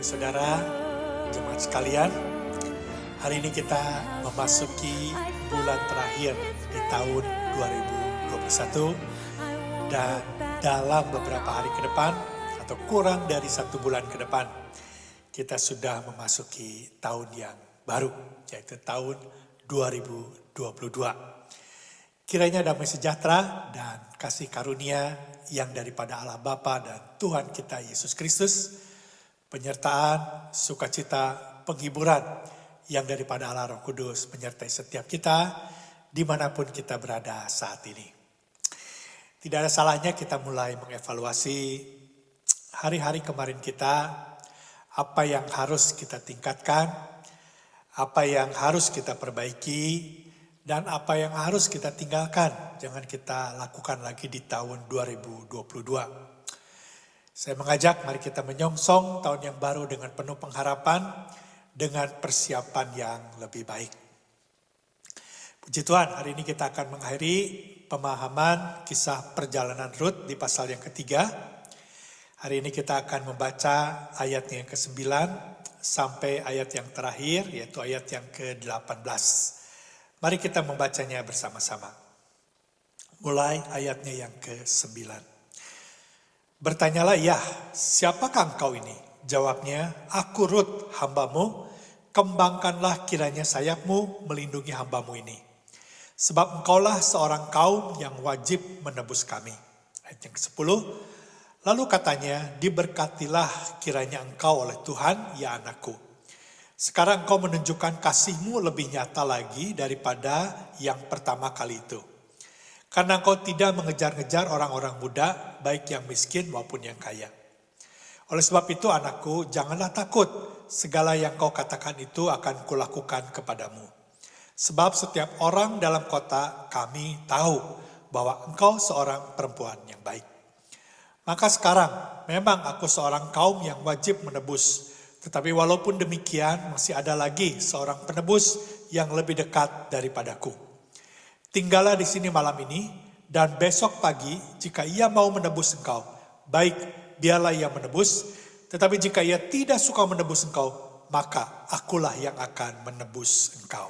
Saudara, jemaat sekalian, hari ini kita memasuki bulan terakhir di tahun 2021 dan dalam beberapa hari ke depan atau kurang dari 1 bulan ke depan kita sudah memasuki tahun yang baru, yaitu tahun 2022. Kiranya damai sejahtera dan kasih karunia yang daripada Allah Bapa dan Tuhan kita Yesus Kristus, penyertaan, sukacita, penghiburan yang daripada Allah Roh Kudus menyertai setiap kita dimanapun kita berada saat ini. Tidak ada salahnya kita mulai mengevaluasi hari-hari kemarin kita, apa yang harus kita tingkatkan, apa yang harus kita perbaiki, dan apa yang harus kita tinggalkan. Jangan kita lakukan lagi di tahun 2022. Saya mengajak mari kita menyongsong tahun yang baru dengan penuh pengharapan, dengan persiapan yang lebih baik. Puji Tuhan, hari ini kita akan mengakhiri pemahaman kisah perjalanan Rut di pasal yang ketiga. Hari ini kita akan membaca ayatnya yang ke-9 sampai ayat yang terakhir, yaitu ayat yang ke-18. Mari kita membacanya bersama-sama. Mulai ayatnya yang ke-9. Bertanyalah ia, siapakah engkau ini? Jawabnya, aku Rut, hambamu, kembangkanlah kiranya sayapmu melindungi hambamu ini. Sebab engkaulah seorang kaum yang wajib menebus kami. Ayat yang ke-10, lalu katanya, diberkatilah kiranya engkau oleh Tuhan, ya anakku. Sekarang engkau menunjukkan kasihmu lebih nyata lagi daripada yang pertama kali itu. Karena engkau tidak mengejar-ngejar orang-orang muda, baik yang miskin maupun yang kaya. Oleh sebab itu anakku, janganlah takut. Segala yang kau katakan itu akan kulakukan kepadamu. Sebab setiap orang dalam kota kami tahu bahwa engkau seorang perempuan yang baik. Maka sekarang memang aku seorang kaum yang wajib menebus. Tetapi walaupun demikian masih ada lagi seorang penebus yang lebih dekat daripadaku. Tinggallah di sini malam ini, dan besok pagi jika ia mau menebus engkau, baik biarlah ia menebus, tetapi jika ia tidak suka menebus engkau, maka akulah yang akan menebus engkau.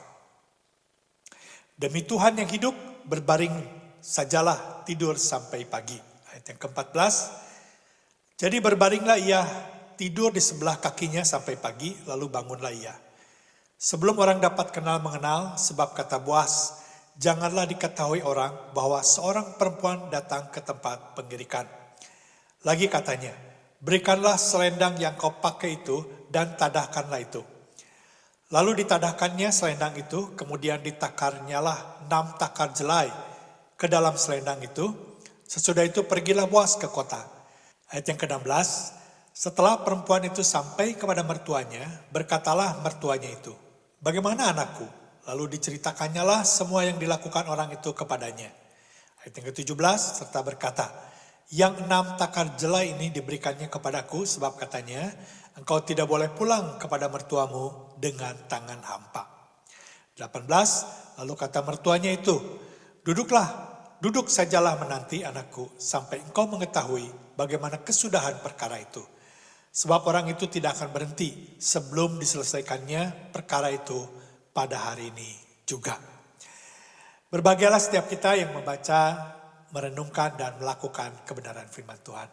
Demi Tuhan yang hidup, berbaring sajalah tidur sampai pagi. Ayat yang ke-14, jadi berbaringlah ia tidur di sebelah kakinya sampai pagi, lalu bangunlah ia. Sebelum orang dapat kenal mengenal, sebab kata Boas, janganlah diketahui orang bahwa seorang perempuan datang ke tempat pengirikan. Lagi katanya, berikanlah selendang yang kau pakai itu dan tadahkanlah itu. Lalu ditadahkannya selendang itu, kemudian ditakarnyalah 6 takar jelai ke dalam selendang itu. Sesudah itu pergilah Boas ke kota. Ayat yang ke-16, setelah perempuan itu sampai kepada mertuanya, berkatalah mertuanya itu, bagaimana anakku? Lalu diceritakannya lah semua yang dilakukan orang itu kepadanya. Ayat yang ke-17 serta berkata, yang 6 takar jelai ini diberikannya kepadaku sebab katanya, engkau tidak boleh pulang kepada mertuamu dengan tangan hampa. 18, lalu kata mertuanya itu, duduk sajalah menanti anakku sampai engkau mengetahui bagaimana kesudahan perkara itu. Sebab orang itu tidak akan berhenti sebelum diselesaikannya perkara itu pada hari ini juga. Berbahagialah setiap kita yang membaca, merenungkan, dan melakukan kebenaran firman Tuhan.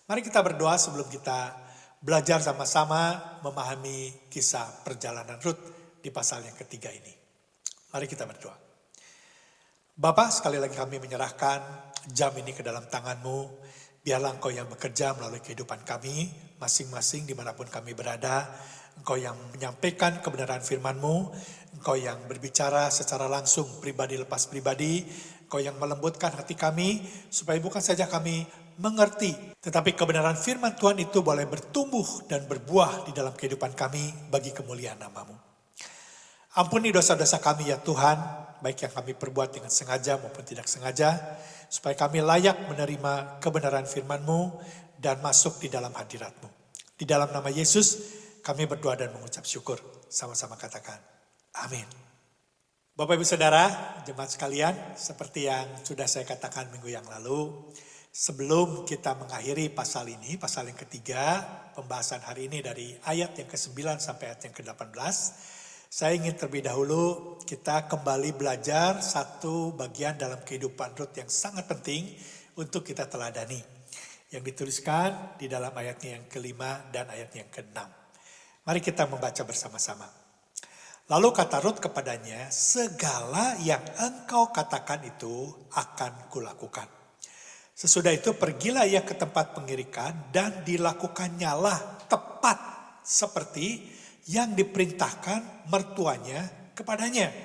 Mari kita berdoa sebelum kita belajar sama-sama memahami kisah perjalanan Rut di pasal yang ketiga ini. Mari kita berdoa. Bapa, sekali lagi kami menyerahkan jam ini ke dalam tangan-Mu. Biarlah Engkau yang bekerja melalui kehidupan kami, masing-masing dimanapun kami berada. Engkau yang menyampaikan kebenaran firman-Mu, Engkau yang berbicara secara langsung pribadi lepas pribadi, Engkau yang melembutkan hati kami, supaya bukan saja kami mengerti, tetapi kebenaran firman Tuhan itu boleh bertumbuh dan berbuah di dalam kehidupan kami bagi kemuliaan nama-Mu. Ampuni dosa-dosa kami ya Tuhan, baik yang kami perbuat dengan sengaja maupun tidak sengaja, supaya kami layak menerima kebenaran firman-Mu dan masuk di dalam hadirat-Mu. Di dalam nama Yesus, kami berdoa dan mengucap syukur. Sama-sama katakan, amin. Bapak Ibu Saudara, jemaat sekalian, seperti yang sudah saya katakan minggu yang lalu, Sebelum kita mengakhiri pasal ini, pasal yang ketiga, pembahasan hari ini dari ayat yang ke-9 sampai ayat yang ke-18, saya ingin terlebih dahulu kita kembali belajar satu bagian dalam kehidupan Rut yang sangat penting untuk kita teladani. Yang dituliskan di dalam ayatnya yang ke-5 dan ayat yang ke-6. Mari kita membaca bersama-sama. Lalu kata Rut kepadanya, segala yang engkau katakan itu akan kulakukan. Sesudah itu pergilah ia ke tempat pengirikan dan dilakukannya tepat seperti yang diperintahkan mertuanya kepadanya.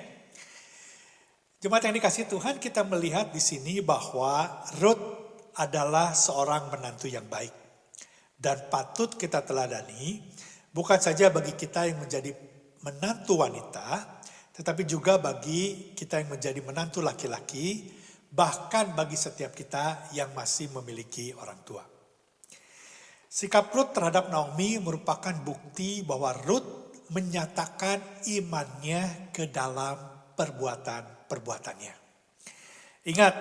Jemaat yang dikasihi Tuhan, kita melihat di sini bahwa Rut adalah seorang menantu yang baik. Dan patut kita teladani, bukan saja bagi kita yang menjadi menantu wanita, tetapi juga bagi kita yang menjadi menantu laki-laki, bahkan bagi setiap kita yang masih memiliki orang tua. Sikap Rut terhadap Naomi merupakan bukti bahwa Rut menyatakan imannya ke dalam perbuatan-perbuatannya. Ingat,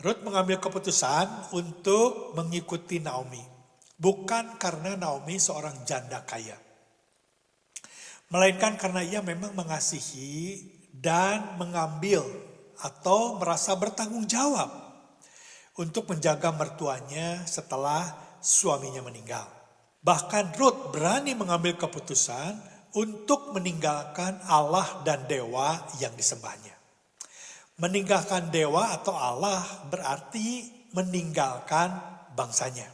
Rut mengambil keputusan untuk mengikuti Naomi, bukan karena Naomi seorang janda kaya, melainkan karena ia memang mengasihi dan mengambil atau merasa bertanggung jawab untuk menjaga mertuanya setelah suaminya meninggal. Bahkan Rut berani mengambil keputusan untuk meninggalkan Allah dan dewa yang disembahnya. Meninggalkan dewa atau Allah berarti meninggalkan bangsanya.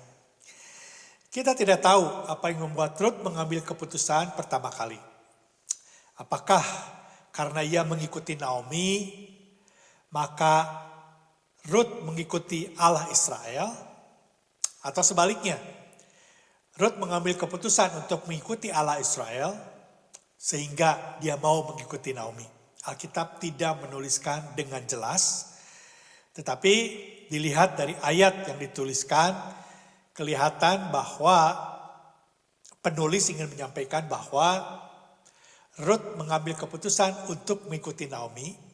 Kita tidak tahu apa yang membuat Rut mengambil keputusan pertama kali. Apakah karena ia mengikuti Naomi, maka Rut mengikuti Allah Israel, atau sebaliknya, Rut mengambil keputusan untuk mengikuti Allah Israel sehingga dia mau mengikuti Naomi. Alkitab tidak menuliskan dengan jelas, tetapi dilihat dari ayat yang dituliskan, kelihatan bahwa penulis ingin menyampaikan bahwa Rut mengambil keputusan untuk mengikuti Naomi.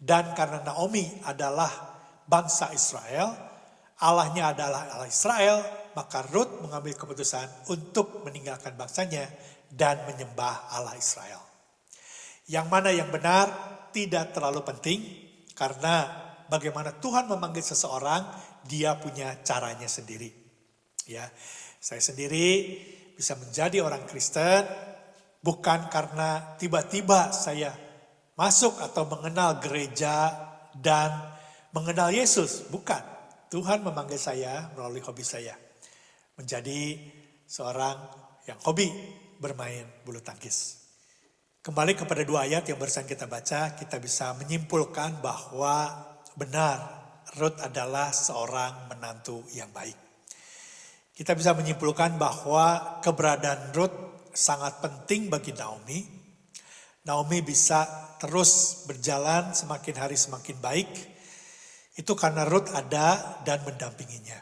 Dan karena Naomi adalah bangsa Israel, Allahnya adalah Allah Israel, maka Rut mengambil keputusan untuk meninggalkan bangsanya dan menyembah Allah Israel. Yang mana yang benar tidak terlalu penting, karena bagaimana Tuhan memanggil seseorang, dia punya caranya sendiri. Ya, saya sendiri bisa menjadi orang Kristen bukan karena tiba-tiba saya masuk atau mengenal gereja dan mengenal Yesus. Bukan. Tuhan memanggil saya melalui hobi saya. Menjadi seorang yang hobi bermain bulu tangkis. Kembali kepada dua ayat yang barusan kita baca, kita bisa menyimpulkan bahwa benar Rut adalah seorang menantu yang baik. Kita bisa menyimpulkan bahwa keberadaan Rut sangat penting bagi Naomi. Naomi bisa terus berjalan semakin hari semakin baik. Itu karena Rut ada dan mendampinginya.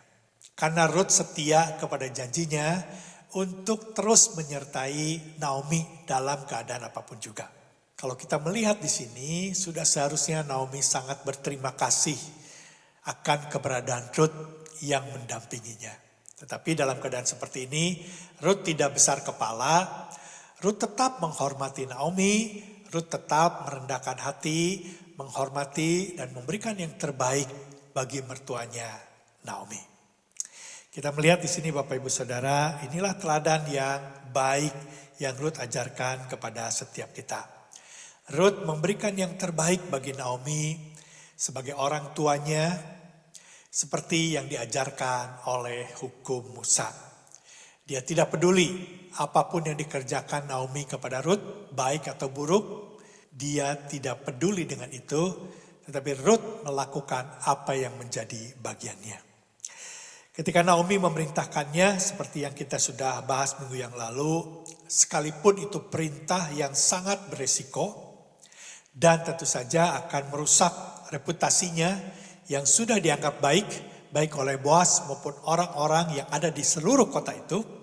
Karena Rut setia kepada janjinya untuk terus menyertai Naomi dalam keadaan apapun juga. Kalau kita melihat di sini, sudah seharusnya Naomi sangat berterima kasih akan keberadaan Rut yang mendampinginya. Tetapi dalam keadaan seperti ini, Rut tidak besar kepala. Rut tetap menghormati Naomi, Rut tetap merendahkan hati, menghormati dan memberikan yang terbaik bagi mertuanya Naomi. Kita melihat di sini Bapak Ibu Saudara, inilah teladan yang baik yang Rut ajarkan kepada setiap kita. Rut memberikan yang terbaik bagi Naomi sebagai orang tuanya, seperti yang diajarkan oleh hukum Musa. Dia tidak peduli apapun yang dikerjakan Naomi kepada Rut, baik atau buruk, dia tidak peduli dengan itu, tetapi Rut melakukan apa yang menjadi bagiannya. Ketika Naomi memerintahkannya, seperti yang kita sudah bahas minggu yang lalu, sekalipun itu perintah yang sangat beresiko, dan tentu saja akan merusak reputasinya yang sudah dianggap baik oleh Boas maupun orang-orang yang ada di seluruh kota itu,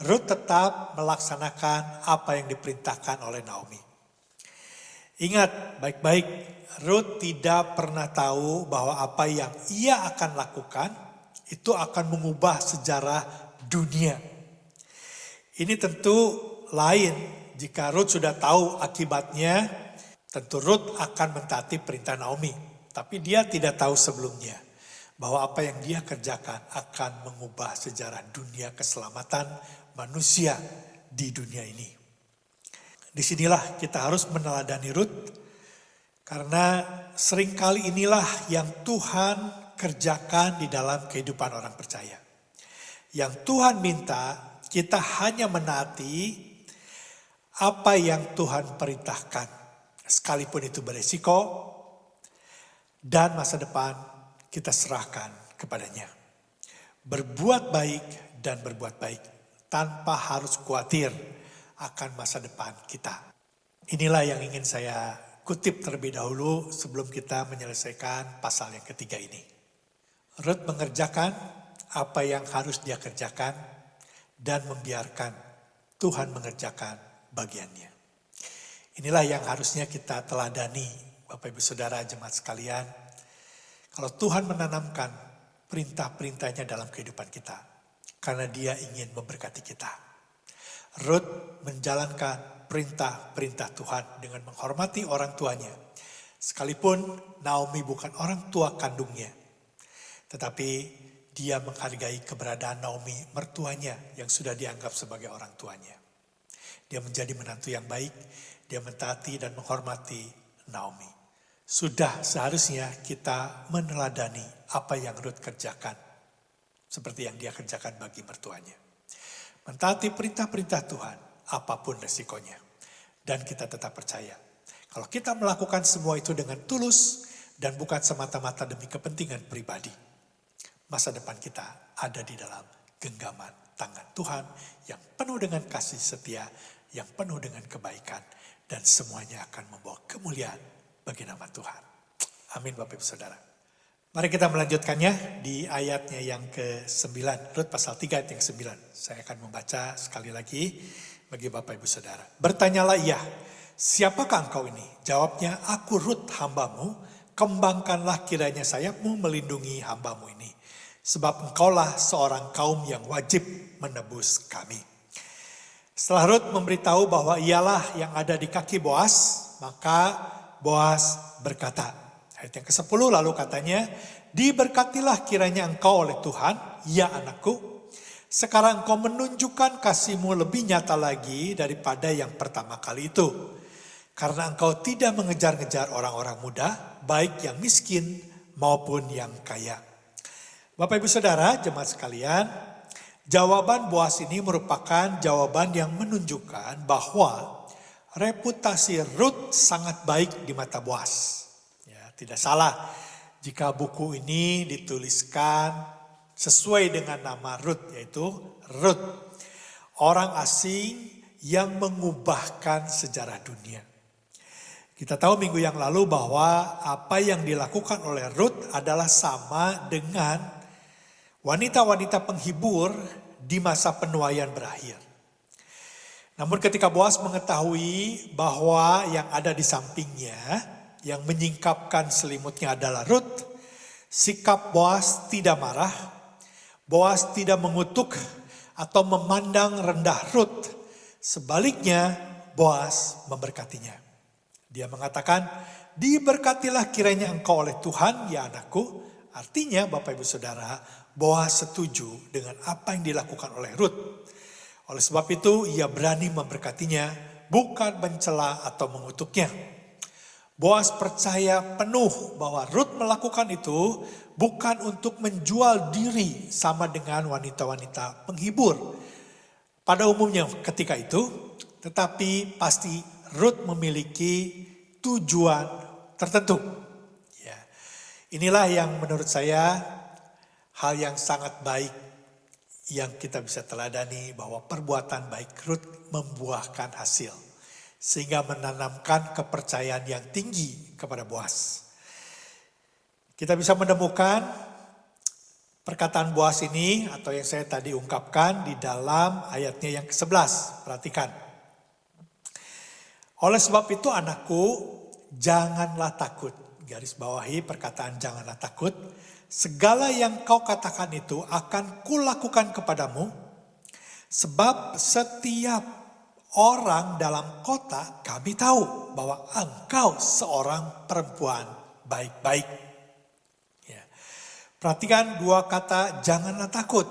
Rut tetap melaksanakan apa yang diperintahkan oleh Naomi. Ingat baik-baik, Rut tidak pernah tahu bahwa apa yang ia akan lakukan Itu akan mengubah sejarah dunia. Ini tentu lain jika Rut sudah tahu akibatnya. Tentu Rut akan mentaati perintah Naomi. Tapi dia tidak tahu sebelumnya bahwa apa yang dia kerjakan akan mengubah sejarah dunia keselamatan manusia di dunia ini. Disinilah kita harus meneladani Rut. Karena seringkali inilah yang Tuhan kerjakan di dalam kehidupan orang percaya. Yang Tuhan minta kita hanya menaati apa yang Tuhan perintahkan. Sekalipun itu beresiko dan masa depan kita serahkan kepadanya. Berbuat baik dan berbuat baik tanpa harus khawatir akan masa depan kita. Inilah yang ingin saya kutip terlebih dahulu sebelum kita menyelesaikan pasal yang ketiga ini. Rut mengerjakan apa yang harus dia kerjakan dan membiarkan Tuhan mengerjakan bagiannya. Inilah yang harusnya kita teladani, Bapak Ibu Saudara jemaat sekalian. Kalau Tuhan menanamkan perintah-perintahnya dalam kehidupan kita, karena dia ingin memberkati kita. Rut menjalankan perintah-perintah Tuhan dengan menghormati orang tuanya. Sekalipun Naomi bukan orang tua kandungnya. Tetapi dia menghargai keberadaan Naomi mertuanya yang sudah dianggap sebagai orang tuanya. Dia menjadi menantu yang baik, dia mentaati dan menghormati Naomi. Sudah seharusnya kita meneladani apa yang Rut kerjakan. Seperti yang dia kerjakan bagi mertuanya. Mentaati perintah-perintah Tuhan, apapun resikonya. Dan kita tetap percaya. Kalau kita melakukan semua itu dengan tulus dan bukan semata-mata demi kepentingan pribadi. Masa depan kita ada di dalam genggaman tangan Tuhan yang penuh dengan kasih setia, yang penuh dengan kebaikan. Dan semuanya akan membawa kemuliaan bagi nama Tuhan. Amin Bapak Ibu Saudara. Mari kita melanjutkannya di ayatnya yang ke-9. Rut pasal 3 ayat yang ke-9. Saya akan membaca sekali lagi bagi Bapak Ibu Saudara. Bertanyalah ia, siapakah engkau ini? Jawabnya, aku Rut hambamu, kembangkanlah kiranya sayapmu melindungi hambamu ini. Sebab engkaulah seorang kaum yang wajib menebus kami. Setelah Rut memberitahu bahwa ialah yang ada di kaki Boas, maka Boas berkata, ayat yang ke-10 lalu katanya, diberkatilah kiranya engkau oleh Tuhan, ya anakku. Sekarang engkau menunjukkan kasihmu lebih nyata lagi daripada yang pertama kali itu. Karena engkau tidak mengejar-ngejar orang-orang muda, baik yang miskin maupun yang kaya. Bapak Ibu Saudara, jemaat sekalian, jawaban Boas ini merupakan jawaban yang menunjukkan bahwa reputasi Rut sangat baik di mata Boas. Ya, tidak salah jika buku ini dituliskan sesuai dengan nama Rut, yaitu Rut, orang asing yang mengubahkan sejarah dunia. Kita tahu minggu yang lalu bahwa apa yang dilakukan oleh Rut adalah sama dengan wanita-wanita penghibur di masa penuaian berakhir. Namun ketika Boas mengetahui bahwa yang ada di sampingnya, yang menyingkapkan selimutnya adalah Rut, sikap Boas tidak marah, Boas tidak mengutuk atau memandang rendah Rut. Sebaliknya Boas memberkatinya. Dia mengatakan, diberkatilah kiranya engkau oleh Tuhan, ya anakku. Artinya Bapak Ibu Saudara, Boas setuju dengan apa yang dilakukan oleh Rut. Oleh sebab itu ia berani memberkatinya, bukan mencela atau mengutuknya. Boas percaya penuh bahwa Rut melakukan itu bukan untuk menjual diri sama dengan wanita-wanita penghibur pada umumnya ketika itu, tetapi pasti Rut memiliki tujuan tertentu. Ya. Inilah yang menurut saya hal yang sangat baik yang kita bisa teladani, bahwa perbuatan baik Rut membuahkan hasil. Sehingga menanamkan kepercayaan yang tinggi kepada Boas. Kita bisa menemukan perkataan Boas ini atau yang saya tadi ungkapkan di dalam ayatnya yang ke-11. Perhatikan. Oleh sebab itu anakku, janganlah takut. Garis bawahi perkataan janganlah takut. segala yang kau katakan itu akan kulakukan kepadamu, sebab setiap orang dalam kota kami tahu bahwa engkau seorang perempuan baik-baik. Ya. Perhatikan dua kata, janganlah takut.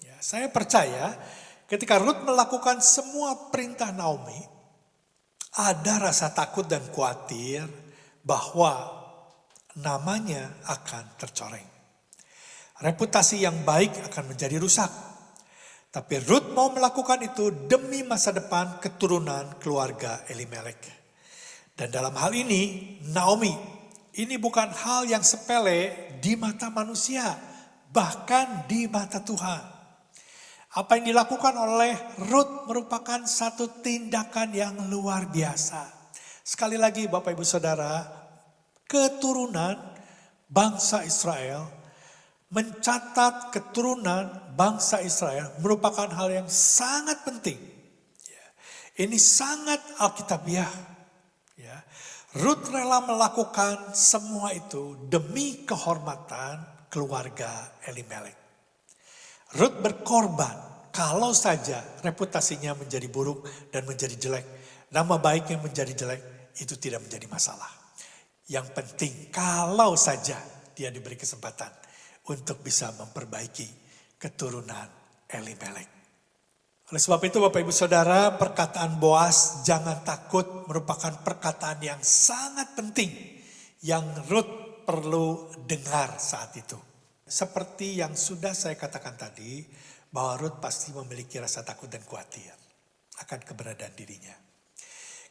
Ya, saya percaya ketika Rut melakukan semua perintah Naomi, ada rasa takut dan khawatir bahwa namanya akan tercoreng. Reputasi yang baik akan menjadi rusak. Tapi Rut mau melakukan itu demi masa depan keturunan keluarga Elimelek. Dan dalam hal ini, Naomi, ini bukan hal yang sepele di mata manusia, bahkan di mata Tuhan. Apa yang dilakukan oleh Rut merupakan satu tindakan yang luar biasa. Sekali lagi Bapak Ibu Saudara, keturunan bangsa Israel, mencatat keturunan bangsa Israel merupakan hal yang sangat penting. Ini sangat alkitabiah. Rut rela melakukan semua itu demi kehormatan keluarga Elimelek. Rut berkorban kalau saja reputasinya menjadi buruk dan menjadi jelek, nama baiknya menjadi jelek, itu tidak menjadi masalah. Yang penting kalau saja dia diberi kesempatan untuk bisa memperbaiki keturunan Elimelek. Oleh sebab itu Bapak Ibu Saudara, perkataan Boas jangan takut merupakan perkataan yang sangat penting yang Rut perlu dengar saat itu. Seperti yang sudah saya katakan tadi, bahwa Rut pasti memiliki rasa takut dan khawatir akan keberadaan dirinya.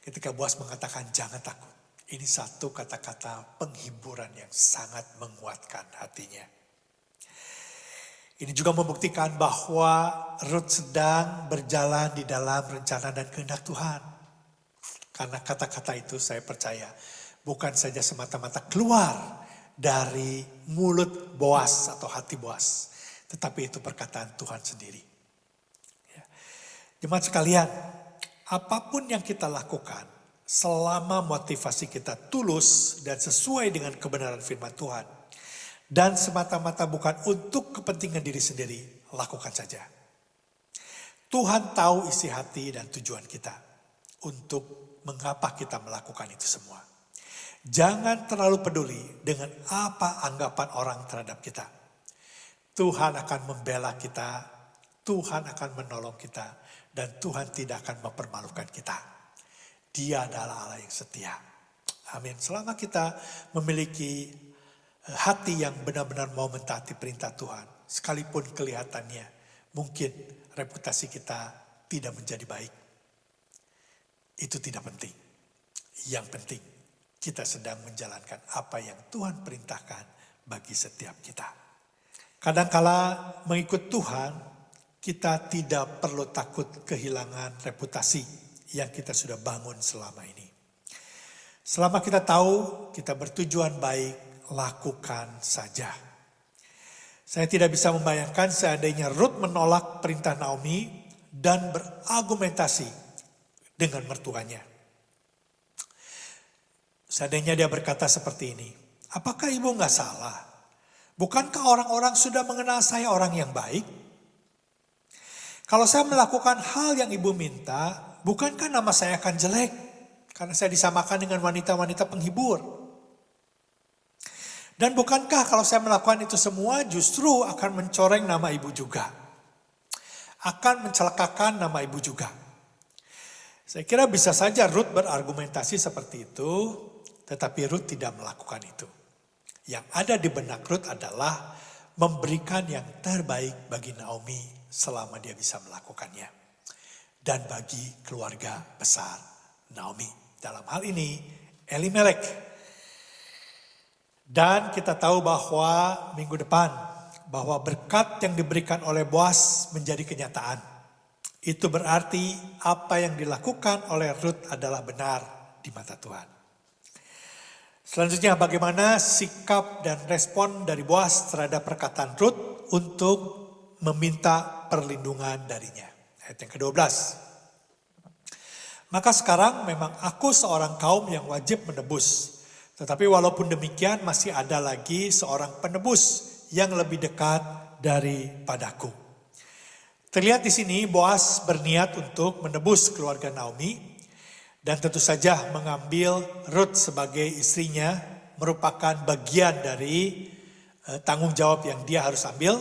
Ketika Boas mengatakan jangan takut, ini satu kata-kata penghiburan yang sangat menguatkan hatinya. Ini juga membuktikan bahwa Rut sedang berjalan di dalam rencana dan kehendak Tuhan. Karena kata-kata itu saya percaya bukan saja semata-mata keluar dari mulut Boas atau hati Boas, tetapi itu perkataan Tuhan sendiri. Jemaat sekalian, apapun yang kita lakukan, selama motivasi kita tulus dan sesuai dengan kebenaran firman Tuhan, dan semata-mata bukan untuk kepentingan diri sendiri, lakukan saja. Tuhan tahu isi hati dan tujuan kita untuk mengapa kita melakukan itu semua. Jangan terlalu peduli dengan apa anggapan orang terhadap kita. Tuhan akan membela kita, Tuhan akan menolong kita, dan Tuhan tidak akan mempermalukan kita. Dia adalah Allah yang setia. Amin. Selama kita memiliki hati yang benar-benar mau mentaati perintah Tuhan, sekalipun kelihatannya mungkin reputasi kita tidak menjadi baik, itu tidak penting. Yang penting kita sedang menjalankan apa yang Tuhan perintahkan bagi setiap kita. Kadangkala mengikut Tuhan, kita tidak perlu takut kehilangan reputasi yang kita sudah bangun selama ini. Selama kita tahu kita bertujuan baik, lakukan saja. Saya tidak bisa membayangkan seandainya Rut menolak perintah Naomi dan berargumentasi dengan mertuanya. Seandainya dia berkata seperti ini, apakah ibu gak salah? Bukankah orang-orang sudah mengenal saya orang yang baik? Kalau saya melakukan hal yang ibu minta, bukankah nama saya akan jelek? Karena saya disamakan dengan wanita-wanita penghibur. Dan bukankah kalau saya melakukan itu semua justru akan mencoreng nama ibu juga? Akan mencelakakan nama ibu juga. Saya kira bisa saja Rut berargumentasi seperti itu, tetapi Rut tidak melakukan itu. Yang ada di benak Rut adalah memberikan yang terbaik bagi Naomi selama dia bisa melakukannya. Dan bagi keluarga besar Naomi. Dalam hal ini Elimelek. Dan kita tahu bahwa minggu depan bahwa berkat yang diberikan oleh Boas menjadi kenyataan. Itu berarti apa yang dilakukan oleh Rut adalah benar di mata Tuhan. Selanjutnya bagaimana sikap dan respon dari Boas terhadap perkataan Rut untuk meminta perlindungan darinya. Ayat yang ke-12. Maka sekarang memang aku seorang kaum yang wajib menebus. Tetapi walaupun demikian masih ada lagi seorang penebus yang lebih dekat daripadaku. Terlihat di sini Boaz berniat untuk menebus keluarga Naomi dan tentu saja mengambil Ruth sebagai istrinya merupakan bagian dari tanggung jawab yang dia harus ambil.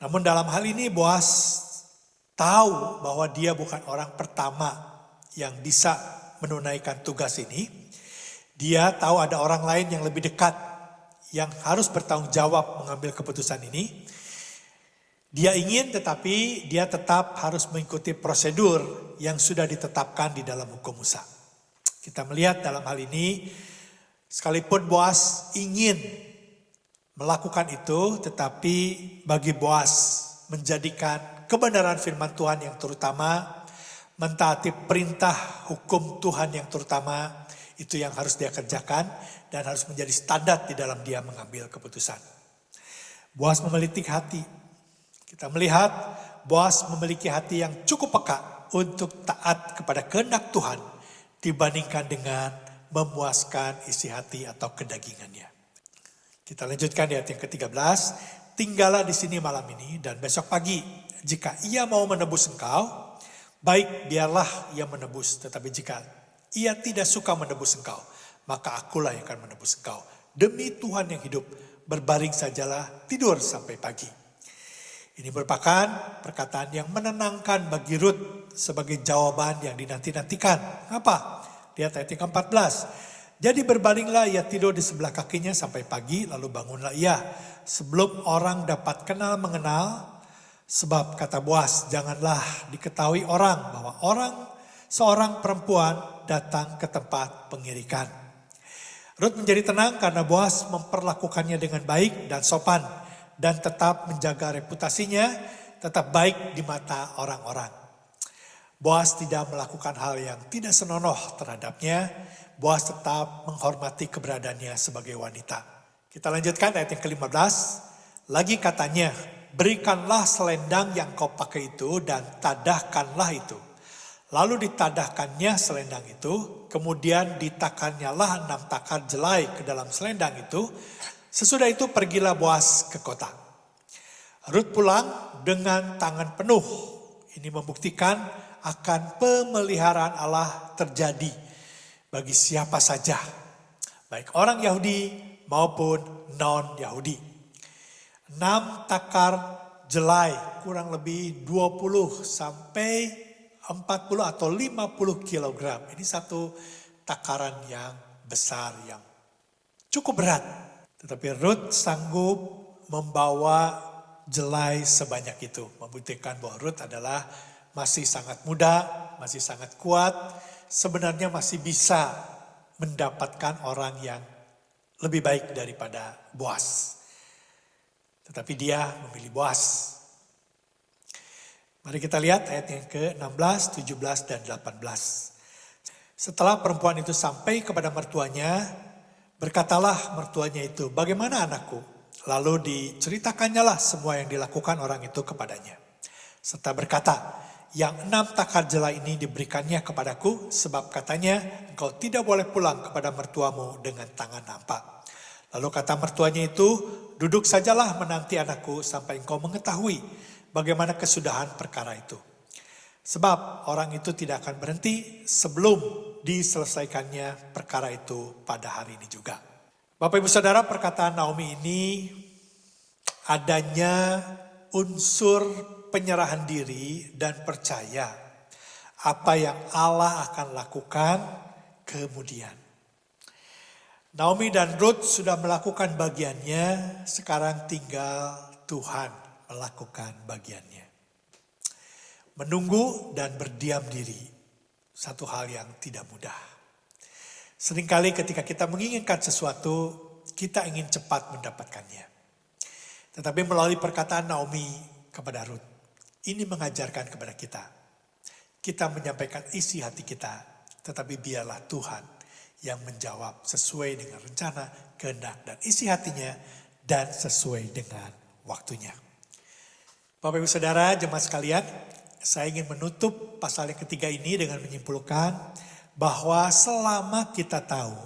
Namun dalam hal ini Boaz tahu bahwa dia bukan orang pertama yang bisa menunaikan tugas ini. Dia tahu ada orang lain yang lebih dekat yang harus bertanggung jawab mengambil keputusan ini. Dia ingin tetapi dia tetap harus mengikuti prosedur yang sudah ditetapkan di dalam hukum Musa. Kita melihat dalam hal ini sekalipun Boaz ingin melakukan itu, tetapi bagi Boaz menjadikan kebenaran firman Tuhan yang terutama, mentaati perintah hukum Tuhan yang terutama, itu yang harus dia kerjakan dan harus menjadi standar di dalam dia mengambil keputusan. Boaz memiliki hati. Kita melihat Boaz memiliki hati yang cukup peka untuk taat kepada kehendak Tuhan dibandingkan dengan memuaskan isi hati atau kedagingannya. Kita lanjutkan di ayat yang ke-13. Tinggallah di sini malam ini dan besok pagi. Jika ia mau menebus engkau, baik biarlah ia menebus. Tetapi jika ia tidak suka menebus engkau, maka akulah yang akan menebus engkau. Demi Tuhan yang hidup, berbaring sajalah, tidur sampai pagi. Ini merupakan perkataan yang menenangkan bagi Ruth sebagai jawaban yang dinanti-nantikan. Apa? Lihat ayat yang ke-14. Jadi berbalinglah ia tidur di sebelah kakinya sampai pagi, lalu bangunlah ia. Sebelum orang dapat kenal mengenal, sebab kata Boaz, janganlah diketahui orang bahwa seorang perempuan datang ke tempat pengirikan. Ruth menjadi tenang karena Boaz memperlakukannya dengan baik dan sopan dan tetap menjaga reputasinya tetap baik di mata orang-orang. Boaz tidak melakukan hal yang tidak senonoh terhadapnya. Boaz tetap menghormati keberadaannya sebagai wanita. Kita lanjutkan ayat yang ke-15. Lagi katanya, berikanlah selendang yang kau pakai itu dan tadahkanlah itu. Lalu ditadahkannya selendang itu, kemudian ditakannya 6 takar jelai ke dalam selendang itu. Sesudah itu pergilah Boaz ke kota. Ruth pulang dengan tangan penuh. Ini membuktikan akan pemeliharaan Allah terjadi bagi siapa saja, baik orang Yahudi maupun non-Yahudi. 6 takar jelai kurang lebih 20 sampai 40 atau 50 kilogram. Ini satu takaran yang besar, yang cukup berat. Tetapi Ruth sanggup membawa jelai sebanyak itu. Membuktikan bahwa Ruth adalah masih sangat muda, masih sangat kuat. Sebenarnya masih bisa mendapatkan orang yang lebih baik daripada Boaz. Tetapi dia memilih Boaz. Mari kita lihat ayat yang ke-16, 17, dan 18. Setelah perempuan itu sampai kepada mertuanya, berkatalah mertuanya itu, bagaimana anakku? Lalu diceritakannya lah semua yang dilakukan orang itu kepadanya. Serta berkata, yang 6 takar jelai ini diberikannya kepadaku, sebab katanya engkau tidak boleh pulang kepada mertuamu dengan tangan nampak. Lalu kata mertuanya itu, duduk sajalah menanti anakku sampai engkau mengetahui bagaimana kesudahan perkara itu. Sebab orang itu tidak akan berhenti sebelum diselesaikannya perkara itu pada hari ini juga. Bapak Ibu Saudara, perkataan Naomi ini adanya unsur penyerahan diri dan percaya apa yang Allah akan lakukan kemudian. Naomi dan Ruth sudah melakukan bagiannya, sekarang tinggal Tuhan melakukan bagiannya. Menunggu dan berdiam diri, satu hal yang tidak mudah. Seringkali ketika kita menginginkan sesuatu, kita ingin cepat mendapatkannya. Tetapi melalui perkataan Naomi kepada Ruth, ini mengajarkan kepada kita. Kita menyampaikan isi hati kita, tetapi biarlah Tuhan yang menjawab sesuai dengan rencana, kehendak, dan isi hatinya, dan sesuai dengan waktunya. Bapak Ibu Saudara, jemaat sekalian, saya ingin menutup pasal yang ketiga ini dengan menyimpulkan bahwa selama kita tahu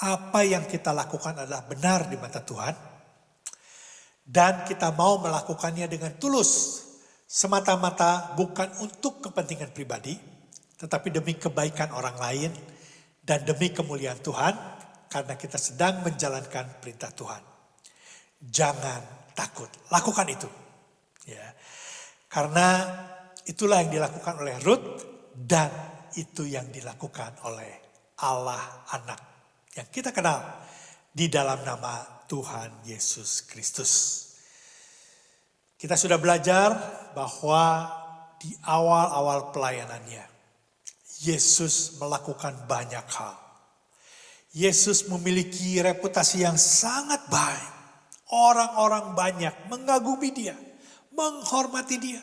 apa yang kita lakukan adalah benar di mata Tuhan, Dan kita mau melakukannya dengan tulus. Semata-mata bukan untuk kepentingan pribadi, tetapi demi kebaikan orang lain dan demi kemuliaan Tuhan, karena kita sedang menjalankan perintah Tuhan. Jangan takut, lakukan itu. Ya. Karena itulah yang dilakukan oleh Ruth dan itu yang dilakukan oleh Allah Anak yang kita kenal di dalam nama Tuhan Yesus Kristus. Kita sudah belajar bahwa di awal-awal pelayanannya, Yesus melakukan banyak hal. Yesus memiliki reputasi yang sangat baik. Orang-orang banyak mengagumi dia, menghormati dia.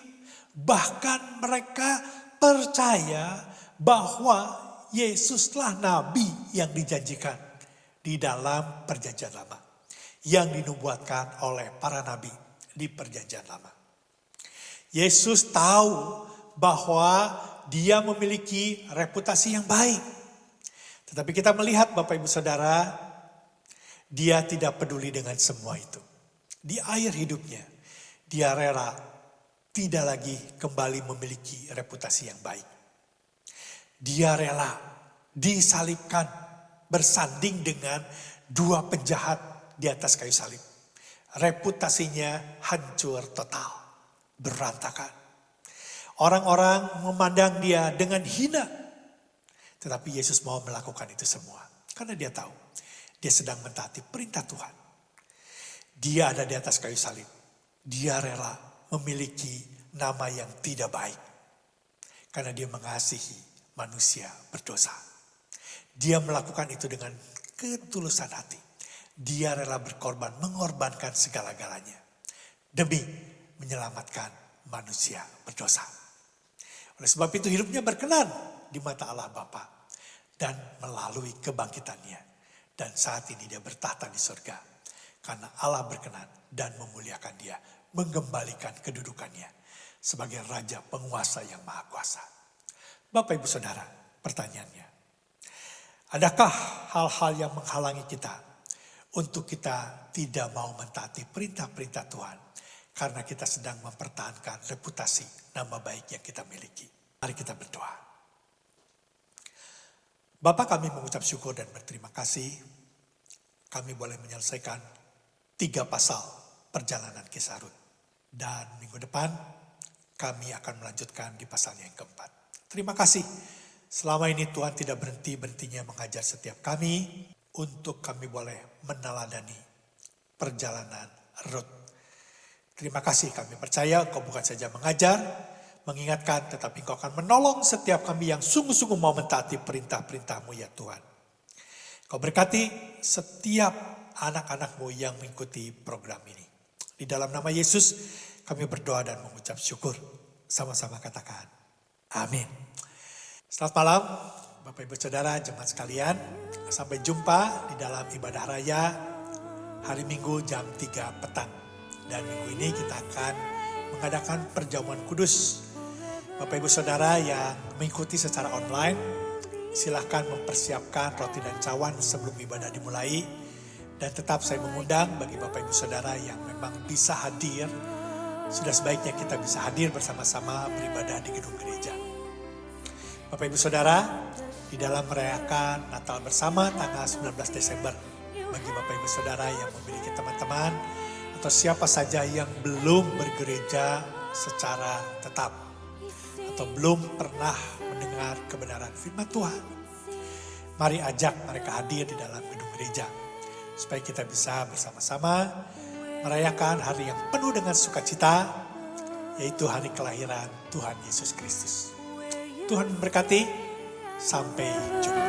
Bahkan mereka percaya bahwa Yesuslah nabi yang dijanjikan di dalam perjanjian lama. Yang dinubuatkan oleh para nabi di perjanjian lama. Yesus tahu bahwa dia memiliki reputasi yang baik. Tetapi kita melihat Bapak Ibu Saudara, dia tidak peduli dengan semua itu. Di akhir hidupnya, dia rela tidak lagi kembali memiliki reputasi yang baik. Dia rela disalibkan bersanding dengan dua penjahat di atas kayu salib. Reputasinya hancur total, berantakan. Orang-orang memandang dia dengan hina. Tetapi Yesus mau melakukan itu semua. Karena dia tahu, dia sedang mentaati perintah Tuhan. Dia ada di atas kayu salib. Dia rela memiliki nama yang tidak baik. Karena dia mengasihi manusia berdosa. Dia melakukan itu dengan ketulusan hati. Dia rela berkorban, mengorbankan segala-galanya. Demi menyelamatkan manusia berdosa. Oleh sebab itu hidupnya berkenan di mata Allah Bapa. Dan melalui kebangkitannya. Dan saat ini dia bertahta di surga. Karena Allah berkenan dan memuliakan dia. Mengembalikan kedudukannya sebagai Raja Penguasa yang Maha Kuasa. Bapak Ibu Saudara, pertanyaannya. Adakah hal-hal yang menghalangi kita untuk kita tidak mau mentaati perintah-perintah Tuhan? Karena kita sedang mempertahankan reputasi nama baik yang kita miliki. Mari kita berdoa. Bapa, kami mengucap syukur dan berterima kasih. Kami boleh menyelesaikan 3 pasal perjalanan kisah Rut. Dan minggu depan kami akan melanjutkan di pasalnya yang keempat. Terima kasih. Selama ini Tuhan tidak berhenti-berhentinya mengajar setiap kami untuk kami boleh meneladani perjalanan Rut. Terima kasih, kami percaya Engkau bukan saja mengajar, mengingatkan, tetapi Engkau akan menolong setiap kami yang sungguh-sungguh mau mentaati perintah-perintah-Mu ya Tuhan. Kau berkati setiap anak-anak-Mu yang mengikuti program ini. Di dalam nama Yesus kami berdoa dan mengucap syukur. Sama-sama katakan amin. Selamat malam Bapak Ibu Saudara, jemaat sekalian. Sampai jumpa di dalam ibadah raya hari Minggu jam 3 petang. Dan minggu ini kita akan mengadakan perjamuan kudus. Bapak Ibu Saudara yang mengikuti secara online, silahkan mempersiapkan roti dan cawan sebelum ibadah dimulai. Dan tetap saya mengundang bagi Bapak Ibu Saudara yang memang bisa hadir, sudah sebaiknya kita bisa hadir bersama-sama beribadah di gedung gereja. Bapak Ibu Saudara, di dalam merayakan Natal bersama tanggal 19 Desember, bagi Bapak Ibu Saudara yang memiliki teman-teman atau siapa saja yang belum bergereja secara tetap atau belum pernah mendengar kebenaran firman Tuhan, mari ajak mereka hadir di dalam gedung gereja supaya kita bisa bersama-sama merayakan hari yang penuh dengan sukacita, yaitu hari kelahiran Tuhan Yesus Kristus. Tuhan memberkati, sampai jumpa.